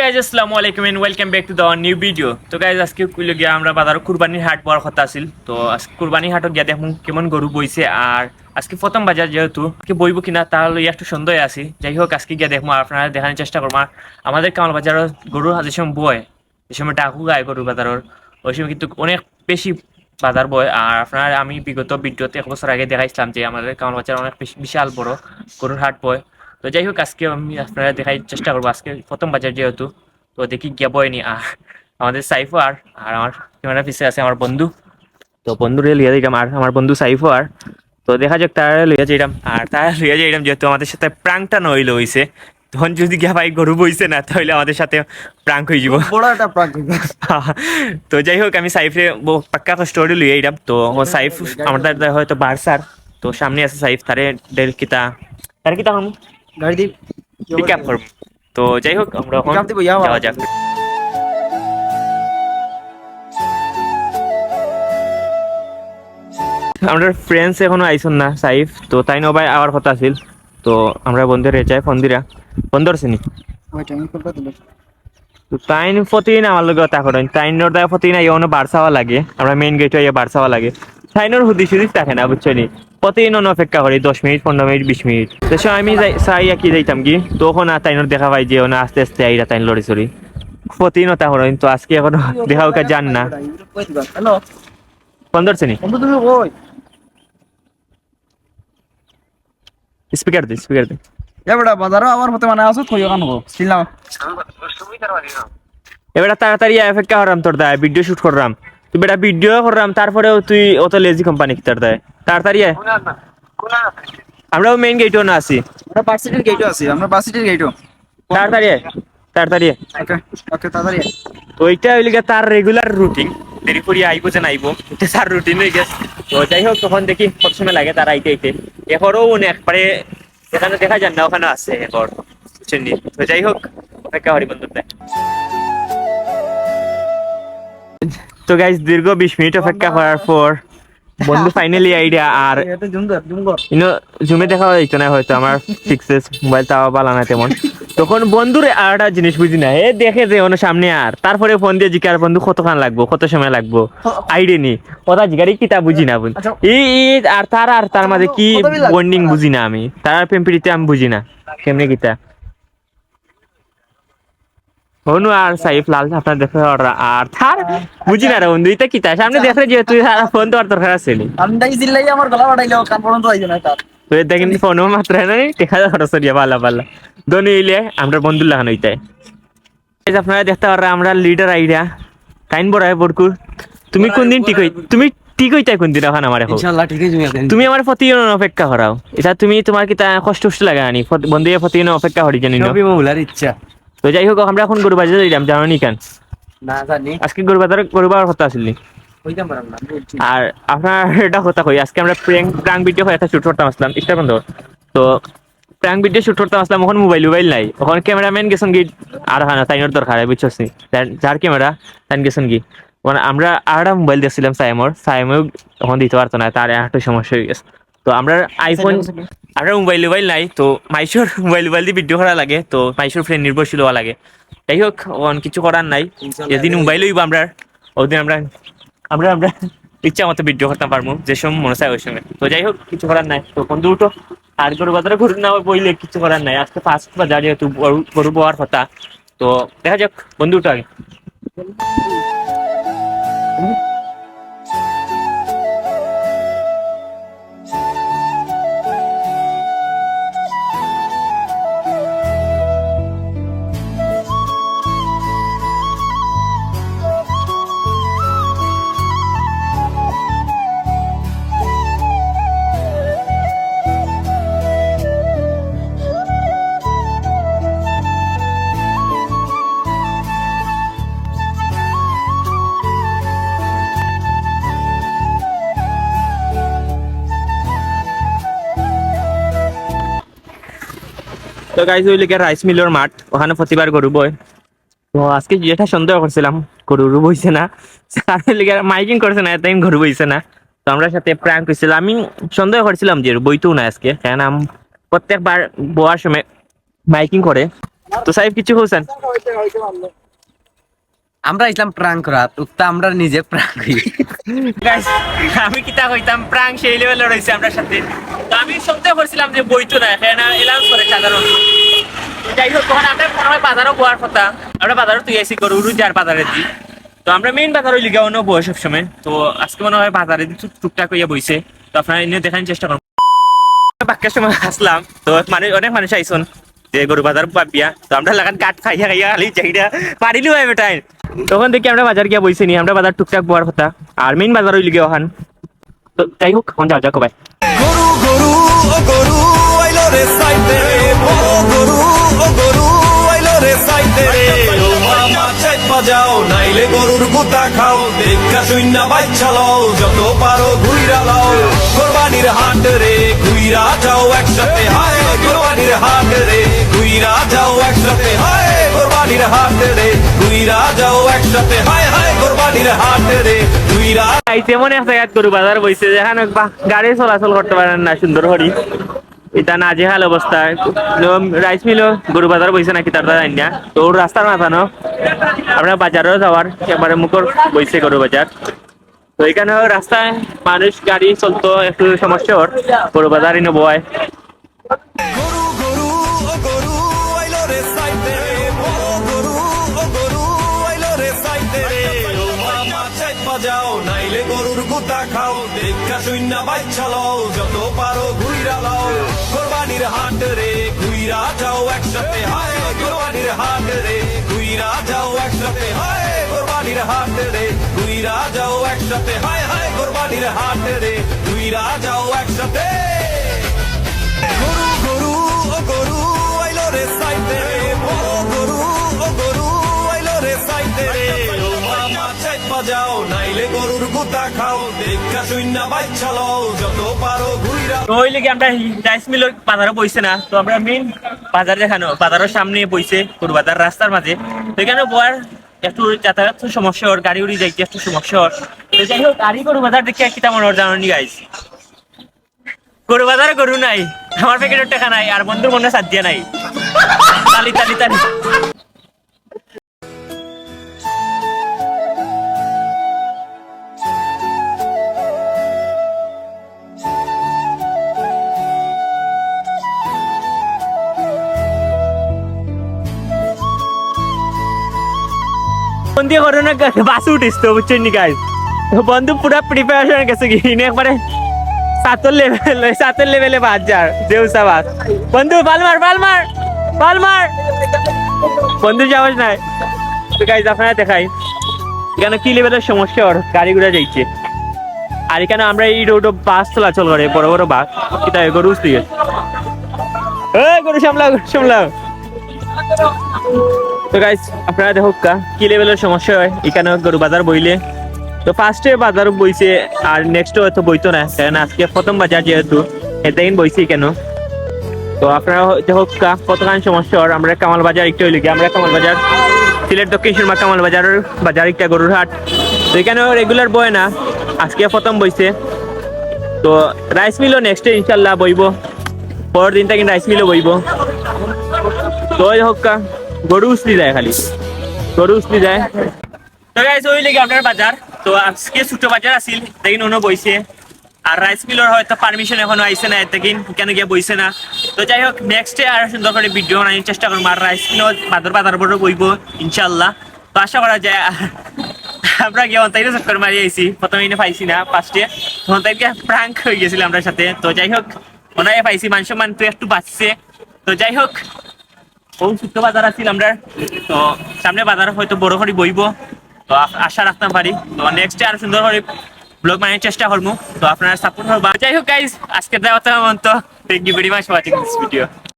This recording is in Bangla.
গাইজ আসসালামু আলাইকুম and welcome back to the new video. তো গাইজ আজকে কইলে গিয়া আমরা বাজার কুরবানির হাট বড় কথা আছিল। তো আজকে কুরবানির হাটত গিয়া দেখুন কেমন গরু বইছে। আর আজকে প্রথম বাজার যেহেতু আজকে বইব কিনা তাহলে একটু সন্দেহ আছি। যাই হোক আজকে গিয়া দেখবো, আপনারা দেখানোর চেষ্টা করবো। আর আমাদের কামাল বাজারের গরু যে সময় বয়, যে সময় ডাকু গায় গরু বাজারের, ওই সময় কিন্তু অনেক বেশি বাজার বয়। আর আপনার আমি বিগত ভিডিওতে 1 বছর আগে দেখাইছিলাম যে আমাদের কামাল বাজার অনেক বিশাল বড় গরুর হাট বয়। তো যাই হোক আজকে আমি আপনারা দেখাই চেষ্টা করবো, আজকে প্রথম বাজার যেহেতু। তো দেখি গিয়া বয়নি। আর আমাদের সাইফো আর আমার ক্যামেরা পিছিয়ে আছে আমার বন্ধু। তো বন্ধুরে লিয়ে যাইলাম, আর আমার বন্ধু সাইফো আর। তো দেখা যাক তারা লইয়া যাইলাম, আর তারা লইয়া যাইলাম যেহেতু আমাদের সাথে প্রাঙ্কটা নইল হইছে। তখন যদি গিয়া ভাই গরু বইছে না তাহলে আমাদের সাথে প্রাঙ্ক হয়ে যাব, বড় একটা প্রাঙ্ক। তো যাই হোক আমি সাইফে পাক্কা স্টোরি লইয়া যাইলাম। তো সাইফ আমাদের হয়তো বারসার, তো সামনে আছে সাইফ, তারে কিতা হম গাড়ি দি পিক আপ করবো। তো যাই হোক আমরা এখন pick up দিব, যাও। যাওয়া যাক। আমরা ফ্রেন্ডস এখনো আইসন না সাইফ, তো তাই নবাই আবার কথা আছিল। তো আমরা বন্ধুরে যাই ফোন দিরা, বন্ধু আছেনি। ওই টাইম করতে দিল। তো তাইন প্রতিদিন আমার লগে কথা করেন, তাইনোর দায় প্রতিদিন আইয়া বারসাওয়া লাগে, আমরা মেইন গেটে আইয়া বারসাওয়া লাগে। তাইনোর হুদি সুদিস থাকে না বুঝছো নি, প্রতিদিন অপেক্ষা করি 10 মিনিট 15 মিনিট 20 মিনিট। তো সে আমি চাই কি যাইতাম কি, তখন আর তাইনোর দেখা পাই যে আস্তে আস্তে আইরা তাইন লড়ি চড়ি প্রতিদিন তা করেন। তো আজকে এখনো দেখা ওকে জান না, হ্যালো বন্ধু আছেনি। বন্ধু, তুমি কই? স্পিকার দে। এ বেটা বাজারও আমার মতে মানে আসো কইও কান গো ছিলাম। এবারে তাড়াতাড়ি অপেক্ষা করাম, তোর দায় ভিডিও শুট করলাম, তুই বেটা ভিডিও করলাম, তারপরেও তুই অত লেজি কোম্পানি তোর দায়। তাড়াতাড়ি আয়, আমরাও মেইন গেটও না আছি। আমরা ভার্সিটির গেটও আছি, আমরা ভার্সিটির গেটও। তাড়াতাড়ি আয়। ওকে ওকে তাড়াতাড়ি। ওইটা হইলে গিয়ে তার রেগুলার রুটিন, দেরি করি আইবো যে নাইবো, এটা তার রুটিন হয়ে গেছে। তো যাই হোক তখন দেখি কত সময় লাগে তার আইতে। এরপরও একবারে এখানে দেখা যান না, ওখানে আছে এরপর বুঝছেন নি। তো যাই হোক অপেক্ষা করি বন্ধুর দায়। তো গাইজ দীর্ঘ 20 মিনিট অপেক্ষা করার পর বন্ধু ফাইনালি আইডিয়া। আর এটা জুম কর। জুমে দেখা যাইতো না হয়তো, আমার ফিক্সেস মোবাইল তাও পালা না তেমন। তখন বন্ধুরে আর একটা জিনিস বুঝি না, এ দেখে যে ওর সামনে, আর তারপরে ফোন দিয়ে জিজ্ঞাসা বন্ধু কতক্ষণ লাগবো, কত সময় লাগবো, আইডিয়া নি ওটা জিজ্ঞাসা কিতা বুঝি না আচ্ছা। আর তার মাঝে কি বন্ডিং বুঝি না আমি, তার প্রেমপিরিতে আমি বুঝি না কেমনে কিতা হনু। আর সাইফ লাল আপনার দেখে আর তার বুঝি না রে বন্ধু, এটা কিতা সামনে দেখে যে তুই ফোন তো আর দরকার আছে নি। আমি তাই জিল্লাই আমার গলা বাড়াইলো, কান পর্যন্ত আইছো না তার। তো দেখেন ফোনও মাত্র নাই দেখা খরচ দিয়া পাল্লা দোনো ইলে আমরা বন্ধু লাগানো হইতাই। আপনারা দেখতে পারা আমরা লিডার আইডিয়া কাইন বড় বড়কুর। তুমি কোন দিন ঠিক হইতাই কোন দিন এখন আমার এখন ইনশাআল্লাহ ঠিকই তুমি আমার প্রতিদিন অপেক্ষা করাও, এটা তুমি তোমার কি তা কষ্ট লাগে আনি বন্ধু প্রতিদিন অপেক্ষা করি জানি না। সবই মৌলার ইচ্ছা। তো যাই হোক আমরা এখন গরু বাজারে যাইলাম, জানো নি কেন? না জানি আজকে গরু বাজার কথা আসল নি। কইতাম পারলাম না বলছি। আর আপনার এটা কথা কই, আজকে আমরা প্র্যাঙ্ক ভিডিও একটা শুট করতাম আসলাম স্টার বন্ধ। তো প্র্যাঙ্ক ভিডিও শুট করতাম আসলাম, ওখানে মোবাইল নাই, ওখানে ক্যামেরাম্যান গেছেন কি আর হানা তাইনোর দরকার বুঝছস নি, যার ক্যামেরা তাই গেছেন কি মানে আমরা আর মোবাইল দিয়েছিলাম সাইমও ওখানে দিতে পারতো না, তার একটা সমস্যা হয়ে গেছে। তো আমরা আইফোন আর মোবাইল নাই, তো মাইশোর মোবাইল দিয়ে ভিডিও করা লাগে, তো মাইশোর ফ্রেন্ড নির্ভরশীল হওয়া লাগে। যাই হোক কিছু করার নাই, যেদিন মোবাইল হইব আমরা ওদিন আমরা আমরা আমরা ইচ্ছা মতো ভিডিও করতে পারবো যে সময় মনে চায় ওই সময়। তো যাই হোক কিছু করার নাই। তো বন্ধু উঠো, আর গরু বাজারে ঘুরে না বইলে কিছু করার নাই, আজকে ফার্স্ট বাজার যেহেতু গরু বোয়ার কথা। তো দেখা যাক বন্ধু উঠো আগে। তো গাইজ ওই লিগে রাইস মিলের মাঠ, ওখানে প্রতিবার গরু বয়। তো আজকে যেটা সন্দেহ করছিলাম গরু বইছে না, তার লিগে মাইকিং করছে না, এত গরু বইছে না। তো আমরা সাথে প্র্যাঙ্ক হয়েছিল, আমি সন্দেহ করছিলাম যে বইতেও না আজকে, কারণ প্রত্যেকবার বোয়ার সময় মাইকিং করে তো সাহেব কিছু বলছেন? আমরা ইসলাম প্রাং করা তো আমরা নিজে প্রাং করি। Guys, আমি কিতা কইতাম প্রাঙ্ক সেই লেভেলে রয়েছে আমরা সাথে। তো আমি সন্দেহ করছিলাম যে বইতো না এখানে এলাউন্স করে সাধারণ। যাই হোক তখন আমরা মনে হয় বাজারও বোয়ার কথা, আমরা বাজারও তুই আইসি করু যার বাজারে দিই। তো আমরা মেইন বাজার ওই লিগে অন্য বই সবসময়। তো আজকে মনে হয় বাজারে টুকটাক হইয়া বইছে। তো আপনারা এনে দেখানোর চেষ্টা করুন। বাক্যের সময় আসলাম তো মানে অনেক মানুষ আইসন যে গরু বাজার পাবিয়া। তো আমরা লাগান কাঠ খাইয়া খাইয়া খালি চাইটা পারিলি হয় বেটাই। তখন দেখি আমরা বাজার গিয়া বইছি নি, আমরা বাজার টুকটাক বোয়ার কথা আর মেইন বাজার ওই লিগে ওখান। তো যাই হোক এখন যাও যাও কবাই গরু গরু ও গরু আইলো রে সাইতে রে বড় গরু ও গরু আইলো রে সাইতে রে ও মামা চাই বাজাও নাইলে গরুর গুতা খাও দেখা শূন্য বাচ্চা লও যত পারো ঘুইরা লাও কোরবানির হাট রে ঘুইরা যাও একসাথে হায় কোরবানির হাট রে ঘুইরা যাও একসাথে হায় কোরবানির হাট রে ঘুইরা যাও একসাথে হায় হায় কোরবানির হাট রে ঘুইরা আইতে মনে আছে এক গরু বাজার বইছে যেখানে গাড়ি চলাচল করতে পারেন না সুন্দর হরি এটা না যে হাল অবস্থা। রাইস মিল গরু বাজার বইছে নাকি তার জানি না। তো ওর রাস্তার মাথা ন আমরা বাজারেও যাওয়ার এবারে মুখর বইছে গরু বাজার। তো এখানে রাস্তায় মানুষ গাড়ি চলতো একটু সমস্যা ওর গরু বাজারই নেবো হয়। গরু গরু ও গরু আইলো রে সাইতে রে বড় গরু ও গরু আইলো রে সাইতে রে ও মামা চাই বাজাও নাইলে গরুর গুতা খাও দেখা শূন্য বাচ্চা লও যত পারো ঘুইরা লাও কোরবানির হাট রে ঘুইরা যাও একসাথে হায় কোরবানির হাট রে ঘুইরা যাও একসাথে হায় কোরবানির হাট রে ঘুইরা যাও একসাথে হায় হায় কোরবানির হাট রে ঘুইরা যাও একসাথে গরু গরু ও গরু আইলো রে সাইতে রে বড় গরু ও গরু আইলো রে সাইতে রে ও মামা চাই বাজাও নাইলে গরুর গুতা খাও দেখা শূন্য বাচ্চা লও যত পারো ঘুইরা তো ওই লেগে আমরা রাইস মিল বাজারে বইছে না। তো আমরা মেইন বাজার দেখানো বাজারের সামনে বইছে গরু বাজার রাস্তার মাঝে। তো এখানে বয়ার একটু যাতায়াত সমস্যা ওর গাড়ি উড়ি যাইতে একটু সমস্যা ওর। তো যাই হোক গাড়ি গরু বাজার দেখে কি তেমন ওর জানি গাইস গরু বাজারে গরু নাই, আমার প্যাকেটের টাকা নাই আর বন্ধুর মনে সাথ দিয়া নাই। তালি তালি তালি। বন্ধু করে না বাসে উঠিস তো বুঝছেন নি গাইস। বন্ধু পুরা প্রিপারেশন গেছে কি একবারে সাতের লেভেলে বাদ যার জেউসা বাস। বন্ধু পালমার পালমার পালমার বন্ধু যাওয়ার নাই। তো গাইস আপনারা দেখাই এখানে কি লেভেলের সমস্যা ওর গাড়ি ঘোড়া যাইছে। আর এখানে আমরা এই রোড বাস চলাচল করে বড় বড় বাস কিতা গরু দিয়ে গরু সামলাও গরু সামলাও। তো গাইস আপনারা দেখো কি লেভেলের সমস্যা হয় এখানে গরু বাজার বইলে। তো ফার্স্টে বাজার বইছে আর নেক্সট হয়তো বইতো না কারণ আজকে প্রথম বাজার যেহেতু এতদিন বইছি কেন। তো আপনারা দেখো কতখানি সমস্যা হয়। আমরা কামাল বাজার একটু হইলে আমরা কামাল বাজার সিলেট দক্ষিণ সুরমা কামাল বাজারের বাজার একটা গরুর হাট। তো এখানেও রেগুলার বয় না আজকে প্রথম বইছে। তো রাইস মিলও নেক্সটে ইনশাল্লাহ বইব, পরের দিনটা কিন্তু রাইস মিলও বইব। তো হোক গরু উসলি যায় খালি গরু উসলি যায়। তো গাইস ওই লেগে আপনার বাজার। তো আজকে ছোট বাজার আছিল দেখি অন্য বইছে আর রাইস মিলর হয়তো পারমিশন এখনো আইছে না এত কেন গিয়ে বইছে না। তো যাই হোক নেক্সটে আর সুন্দর করে ভিডিও বানানোর চেষ্টা করবো আর রাইস মিল বাজার বড় বইব ইনশাল্লাহ। তো আশা করা যায় আমরা গিয়ে অন্তাইরে চক্কর মারি আইছি প্রথমে এনে পাইছি না ফার্স্টে অন্তাইকে প্রাঙ্ক হয়ে গেছিল আমরা সাথে। তো যাই হোক ওনায় পাইছি মান সম্মান তো একটু বাঁচছে। তো যাই হোক ও ছোট্ট বাজার আছিল আমরা। তো সামনে বাজার হয়তো বড় করে বইব তো আশা রাখতে পারি। তো নেক্সট আর সুন্দর করে ব্লগ বানানোর চেষ্টা করবো। তো আপনারা সাপোর্ট করবা। যাই হোক গাইস আজকে দেওয়া তো thank you very much watching this video.